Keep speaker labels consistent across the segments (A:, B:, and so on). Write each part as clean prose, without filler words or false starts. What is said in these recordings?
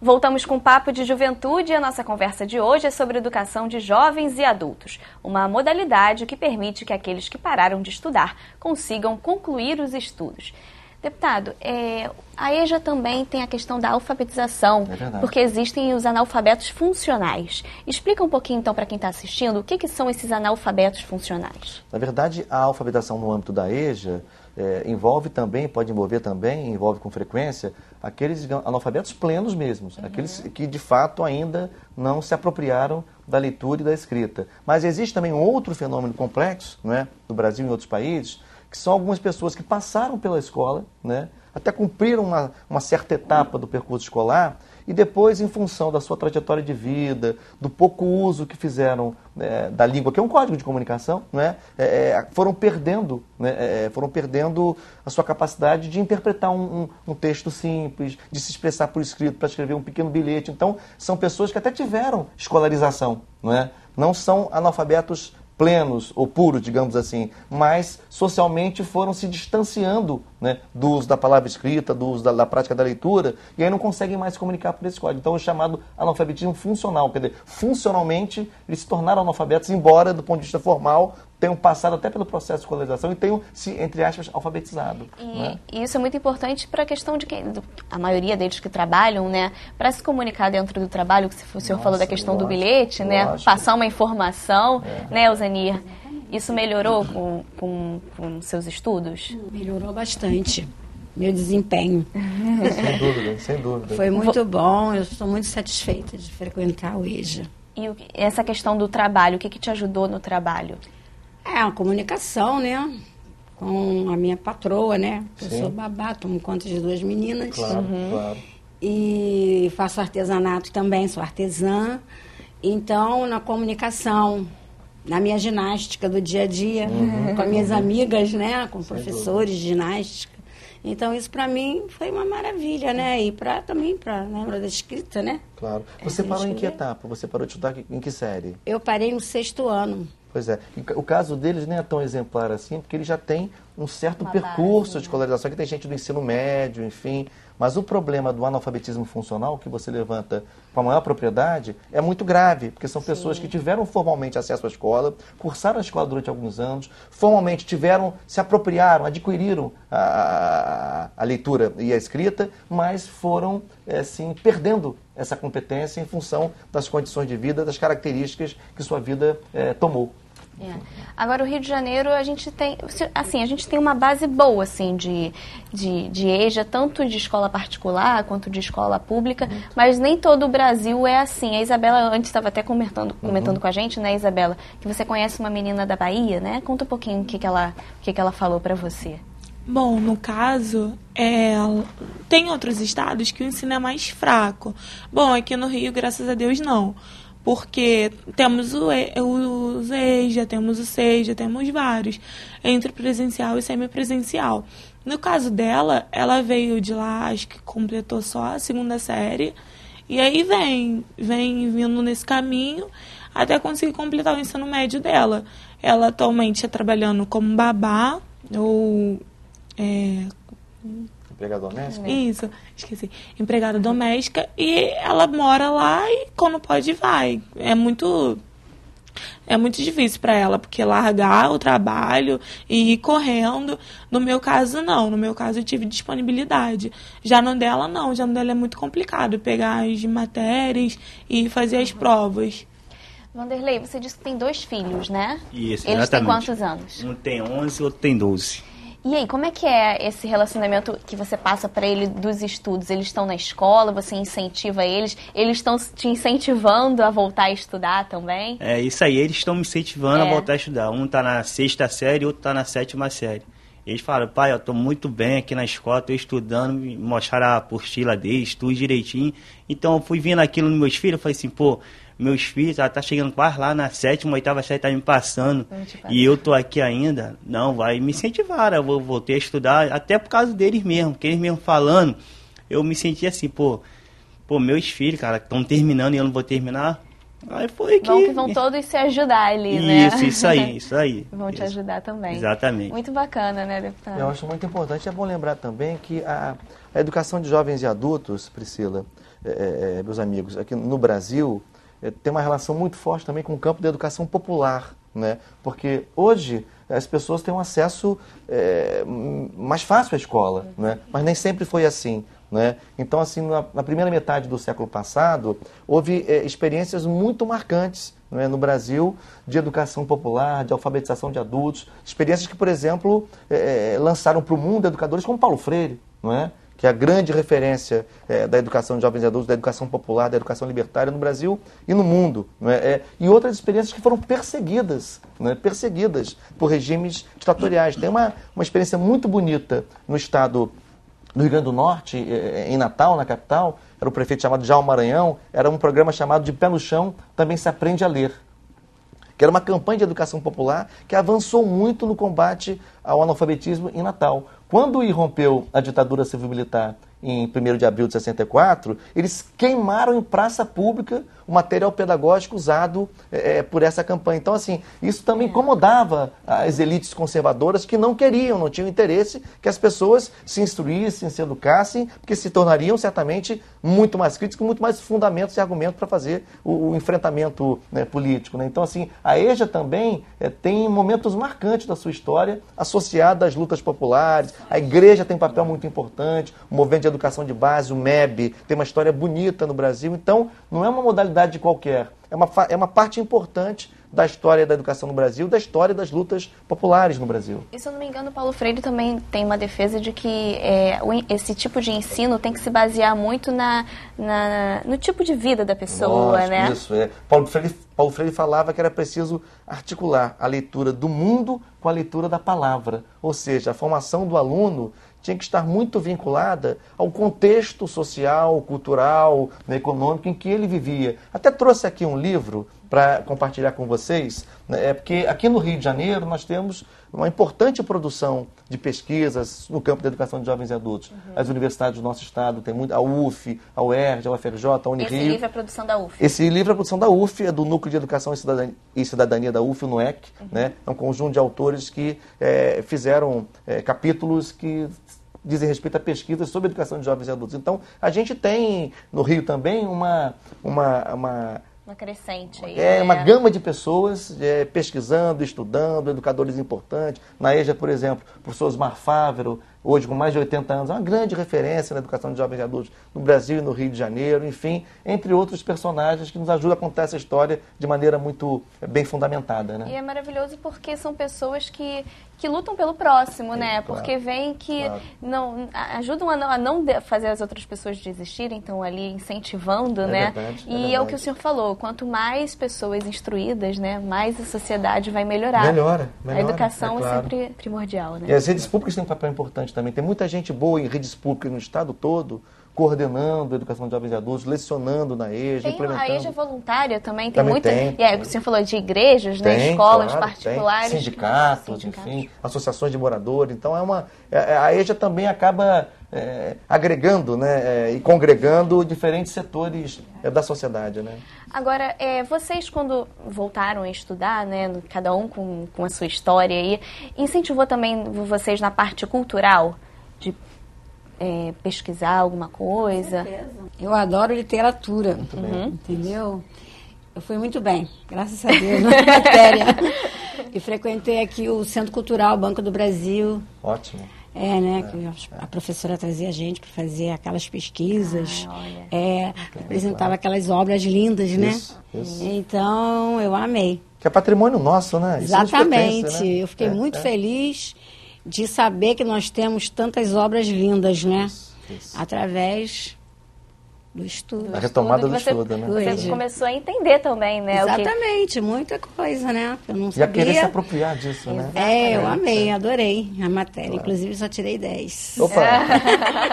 A: Voltamos com o Papo de Juventude e a nossa conversa de hoje é sobre educação de jovens e adultos, uma modalidade que permite que aqueles que pararam de estudar consigam concluir os estudos. Deputado, a EJA também tem a questão da alfabetização, porque existem os analfabetos funcionais. Explica um pouquinho, então, para quem está assistindo, o que são esses analfabetos funcionais?
B: Na verdade, a alfabetização no âmbito da EJA envolve com frequência, aqueles analfabetos plenos mesmos, aqueles que de fato ainda não se apropriaram da leitura e da escrita. Mas existe também um outro fenômeno complexo, né, no Brasil e em outros países, que são algumas pessoas que passaram pela escola, né, até cumpriram uma certa etapa do percurso escolar e depois, em função da sua trajetória de vida, do pouco uso que fizeram da língua, que é um código de comunicação, né, foram perdendo a sua capacidade de interpretar um texto simples, de se expressar por escrito, para escrever um pequeno bilhete. Então, são pessoas que até tiveram escolarização, não são analfabetos plenos ou puros, digamos assim, mas socialmente foram se distanciando, né, do uso da palavra escrita, do uso da prática da leitura, e aí não conseguem mais se comunicar por esse código. Então, é o chamado analfabetismo funcional, quer dizer, funcionalmente eles se tornaram analfabetos, embora, do ponto de vista formal, tenham passado até pelo processo de escolarização e tenham se, entre aspas, alfabetizado.
A: E isso é muito importante para a questão de que a maioria deles que trabalham, né, para se comunicar dentro do trabalho, que o senhor falou da questão do bilhete, né, passar uma informação, né, Osanir? Isso melhorou com seus estudos?
C: Melhorou bastante. Meu desempenho.
B: Sem dúvida, sem dúvida.
C: Foi muito bom, eu estou muito satisfeita de frequentar o EJA.
A: E essa questão do trabalho, o que te ajudou no trabalho?
C: A comunicação, né? Com a minha patroa, né? Eu sou babá, tomo conta de 2 meninas.
B: Claro, claro.
C: E faço artesanato também, sou artesã. Então, na comunicação, na minha ginástica do dia a dia, com as minhas amigas, né? Com professores de ginástica. Então, isso para mim foi uma maravilha, né? E também para lembrar da escrita, né?
B: Claro. Você parou em que etapa? Você parou de estudar em que série?
C: Eu parei no 6º ano.
B: Pois é. O caso deles nem é tão exemplar assim, porque ele já tem um certo percurso de escolarização, que tem gente do ensino médio, enfim. Mas o problema do analfabetismo funcional, que você levanta com a maior propriedade, é muito grave, porque são pessoas que tiveram formalmente acesso à escola, cursaram a escola durante alguns anos, formalmente se apropriaram, adquiriram a leitura e a escrita, mas foram, assim, perdendo essa competência em função das condições de vida, das características que sua vida tomou.
A: Agora, o Rio de Janeiro, a gente tem uma base boa, assim, de EJA, tanto de escola particular quanto de escola pública, mas nem todo o Brasil é assim. A Isabela antes estava até comentando com a gente, né, Isabela, que você conhece uma menina da Bahia, né? Conta um pouquinho o que ela falou para você.
D: Bom, no caso, tem outros estados que o ensino é mais fraco. Bom, aqui no Rio, graças a Deus, não. Porque temos o EJA, temos o SEJA, temos vários, entre presencial e semipresencial. No caso dela, ela veio de lá, acho que completou só a 2ª série, e aí vem vindo nesse caminho até conseguir completar o ensino médio dela. Ela atualmente está trabalhando como babá, ou...
B: Empregada doméstica?
D: Isso, esqueci. Empregada doméstica, e ela mora lá e quando pode vai. É muito difícil para ela, porque largar o trabalho e ir correndo. No meu caso, não. No meu caso, eu tive disponibilidade. Já no dela, não. Já no dela é muito complicado pegar as matérias e fazer as provas.
A: Vanderlei, você disse que tem 2 filhos, né?
E: Isso,
A: Eles
E: exatamente.
A: têm quantos anos?
E: Um tem 11 e outro tem 12.
A: E aí, como é que é esse relacionamento que você passa para ele dos estudos? Eles estão na escola, você incentiva eles? Eles estão te incentivando a voltar a estudar também?
E: É isso aí, eles estão me incentivando a voltar a estudar. Um está na 6ª série e outro está na 7ª série. Eles falam, pai, eu estou muito bem aqui na escola, estou estudando, me mostraram a apostila deles, tudo direitinho. Então, eu fui vendo aquilo nos meus filhos, eu falei assim, pô, meus filhos, ela tá chegando quase lá na 7ª, 8ª série, tá me passando, e eu tô aqui ainda. Não, vai me incentivar, eu voltei a estudar, até por causa deles mesmo, porque eles mesmo falando, eu me senti assim, pô, meus filhos, cara, estão terminando e eu não vou terminar, Aí foi
A: Vão todos se ajudar ali, né?
E: Isso aí.
A: Vão te ajudar também.
E: Exatamente.
A: Muito bacana, né, deputado?
B: Eu acho muito importante. É bom lembrar também que a educação de jovens e adultos, Priscila, meus amigos, aqui no Brasil, tem uma relação muito forte também com o campo da educação popular, né? Porque hoje as pessoas têm um acesso mais fácil à escola, né? Mas nem sempre foi assim. Né? Então, assim, na primeira metade do século passado, houve experiências muito marcantes, né, no Brasil, de educação popular, de alfabetização de adultos, experiências que, por exemplo, lançaram para o mundo educadores como Paulo Freire, não é? Que é a grande referência da educação de jovens e adultos, da educação popular, da educação libertária no Brasil e no mundo. Não é? E outras experiências que foram perseguidas, né? Perseguidas por regimes ditatoriais. Tem uma experiência muito bonita no estado no Rio Grande do Norte, em Natal, na capital, era o prefeito chamado Djalma Maranhão, era um programa chamado De Pé no Chão, também se aprende a ler, que era uma campanha de educação popular que avançou muito no combate ao analfabetismo em Natal. Quando irrompeu a ditadura civil-militar em 1º de abril de 64, eles queimaram em praça pública o material pedagógico usado por essa campanha. Então, assim, isso também incomodava as elites conservadoras que não tinham interesse que as pessoas se instruíssem, se educassem, porque se tornariam certamente muito mais críticos, com muito mais fundamentos e argumentos para fazer o enfrentamento, né, político. Né? Então, assim, a EJA também tem momentos marcantes da sua história associada às lutas populares. A igreja tem um papel muito importante, o movimento de educação de base, o MEB, tem uma história bonita no Brasil. Então, não é uma modalidade qualquer, é uma parte importante da história da educação no Brasil, da história das lutas populares no Brasil.
A: E se eu não me engano, Paulo Freire também tem uma defesa de que esse tipo de ensino tem que se basear muito no tipo de vida da pessoa,
B: Lógico,
A: né?
B: Isso, Paulo Freire falava que era preciso articular a leitura do mundo com a leitura da palavra, ou seja, a formação do aluno tinha que estar muito vinculada ao contexto social, cultural, econômico em que ele vivia. Até trouxe aqui um livro para compartilhar com vocês, né, porque aqui no Rio de Janeiro nós temos uma importante produção de pesquisas no campo da educação de jovens e adultos. As universidades do nosso estado, tem muito, a UF, a UERJ, a UFRJ, a Unirio.
A: Esse livro é a produção da UF?
B: Esse livro é a produção da UF, é do Núcleo de Educação e Cidadania da UF, o NUEC. Né? É um conjunto de autores que fizeram capítulos que dizem respeito a pesquisas sobre educação de jovens e adultos. Então, a gente tem no Rio também uma
A: crescente aí.
B: Uma gama de pessoas pesquisando, estudando, educadores importantes. Na EJA, por exemplo, o professor Osmar Fávero, hoje com mais de 80 anos, é uma grande referência na educação de jovens e adultos no Brasil e no Rio de Janeiro, enfim, entre outros personagens que nos ajudam a contar essa história de maneira muito bem fundamentada. Né?
A: E é maravilhoso porque são pessoas que lutam pelo próximo, né?
B: Claro,
A: porque veem que ajudam a não fazer as outras pessoas desistirem, estão ali incentivando, né?
B: Verdade,
A: e é o que o senhor falou, quanto mais pessoas instruídas, né, mais a sociedade vai melhorar.
B: Melhora.
A: A educação é sempre primordial, né?
B: E as redes públicas têm um papel importante também. Tem muita gente boa em redes públicas no estado todo, coordenando a educação de jovens e adultos, lecionando na EJA, implementando.
A: A EJA voluntária também,
B: também
A: muita.
B: Tem.
A: E o senhor falou de igrejas, né, escolas particulares.
B: Sindicatos, enfim, associações de moradores. Então, a EJA também acaba agregando, né, e congregando diferentes setores da sociedade. Né?
A: Agora, vocês quando voltaram a estudar, né, cada um com a sua história aí, incentivou também vocês na parte cultural, de pesquisar alguma coisa?
C: Eu adoro literatura, entendeu? Eu fui muito bem, graças a Deus, na matéria. E frequentei aqui o Centro Cultural Banco do Brasil.
B: Ótimo.
C: Né? Que a professora trazia a gente para fazer aquelas pesquisas, apresentava aquelas obras lindas, né?
B: Isso.
C: Então, eu amei.
B: Que é patrimônio nosso, né?
C: Exatamente.
B: Né?
C: Eu fiquei muito feliz de saber que nós temos tantas obras lindas, né? Isso. Através do estudo.
B: A retomada do estudo, né?
A: Você começou a entender também, né?
C: Exatamente, muita coisa, né? Eu não sabia.
B: E a querer se apropriar disso, né?
C: Eu amei, adorei a matéria. Claro. Inclusive, só tirei 10.
B: Opa!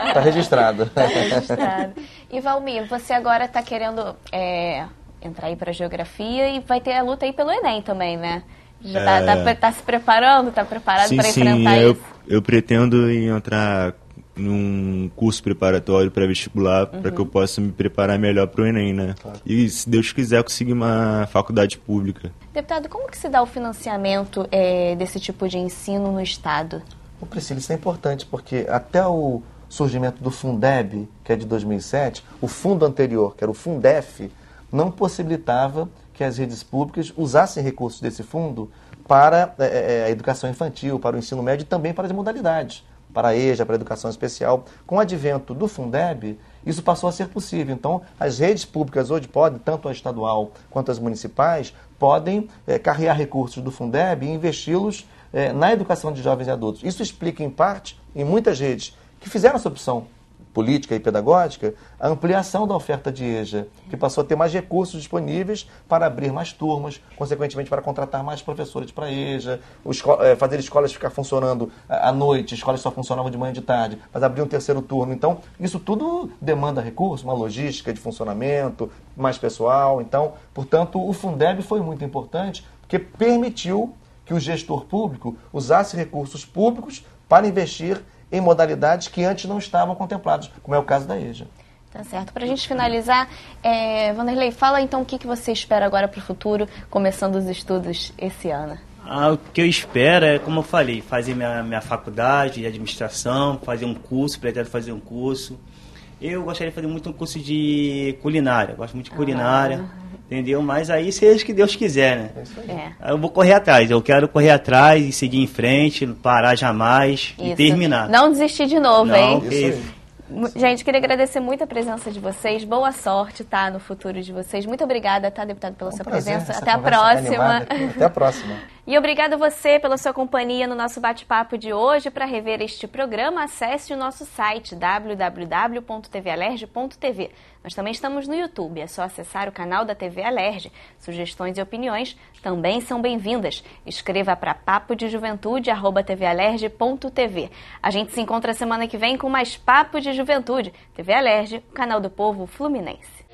B: Está registrado.
A: Está registrado. E, Valmir, você agora está querendo entrar aí para a geografia e vai ter a luta aí pelo Enem também, né? Já tá se preparando? Está preparado para enfrentar isso?
F: Eu pretendo entrar num curso preparatório pré-vestibular para que eu possa me preparar melhor para o Enem, né? Claro. E, se Deus quiser, conseguir uma faculdade pública.
A: Deputado, como que se dá o financiamento desse tipo de ensino no Estado?
B: Priscila, isso é importante, porque até o surgimento do Fundeb, que é de 2007, o fundo anterior, que era o Fundef, não possibilitava que as redes públicas usassem recursos desse fundo para a educação infantil, para o ensino médio e também para as modalidades, para a EJA, para a educação especial. Com o advento do Fundeb, isso passou a ser possível. Então, as redes públicas hoje podem, tanto a estadual quanto as municipais, podem carregar recursos do Fundeb e investi-los na educação de jovens e adultos. Isso explica, em parte, em muitas redes que fizeram essa opção política e pedagógica, a ampliação da oferta de EJA, que passou a ter mais recursos disponíveis para abrir mais turmas, consequentemente para contratar mais professores para EJA, fazer escolas ficar funcionando à noite, escolas só funcionavam de manhã e de tarde, mas abrir um terceiro turno. Então, isso tudo demanda recursos, uma logística de funcionamento, mais pessoal. Então, portanto, o Fundeb foi muito importante, porque permitiu que o gestor público usasse recursos públicos para investir em modalidades que antes não estavam contempladas, como é o caso da EJA.
A: Tá certo. Para a gente finalizar, Vanderlei, fala então o que você espera agora para o futuro, começando os estudos esse ano.
E: O que eu espero é, como eu falei, fazer minha faculdade de administração, fazer um curso, pretendo fazer um curso. Eu gostaria de fazer muito um curso de culinária, gosto muito de culinária. Entendeu? Mas aí seja o que Deus quiser, né? Eu vou correr atrás, eu quero correr atrás e seguir em frente, parar jamais e terminar.
A: Não desistir de novo, hein?
B: Isso.
A: Gente, queria agradecer muito a presença de vocês, boa sorte, tá, no futuro de vocês. Muito obrigada, tá, deputado, pela sua presença. Até a próxima.
B: Até a próxima.
A: E obrigado você pela sua companhia no nosso bate-papo de hoje. Para rever este programa, acesse o nosso site www.tvalerj.tv. Nós também estamos no YouTube, é só acessar o canal da TV Alerj. Sugestões e opiniões também são bem-vindas. Escreva para papodejuventude@tvalerj.tv. A gente se encontra semana que vem com mais Papo de Juventude. TV Alerj, o canal do povo fluminense.